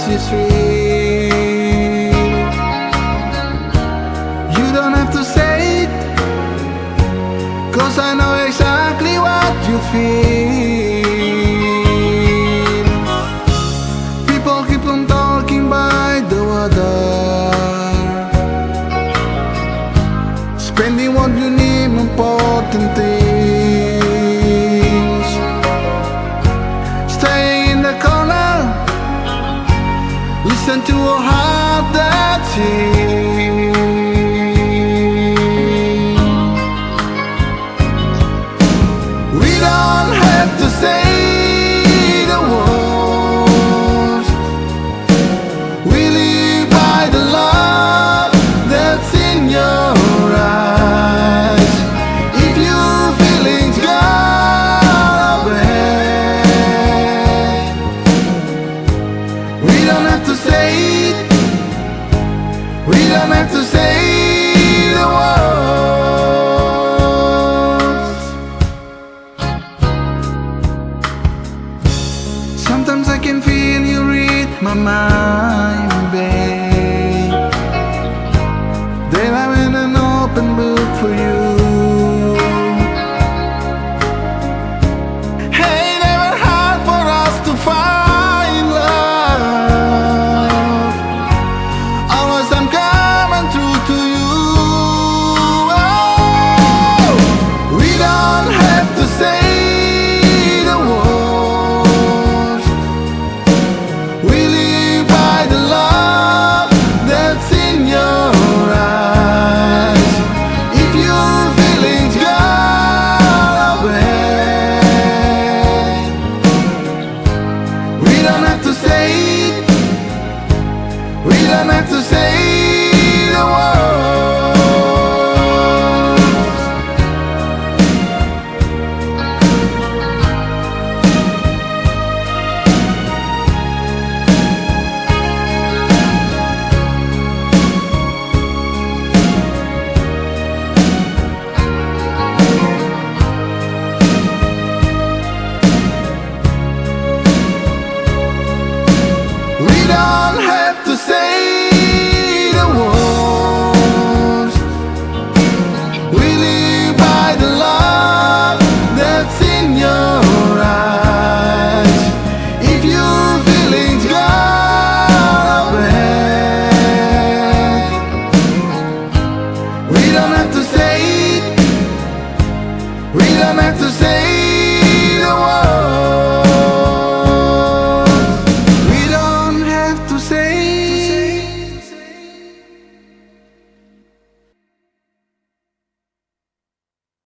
is real. You don't have to say it, 'cause I know exactly what you feel. People keep on talking by the water, spending what you need on important things. Staying in the corner, listen to a heart that sings.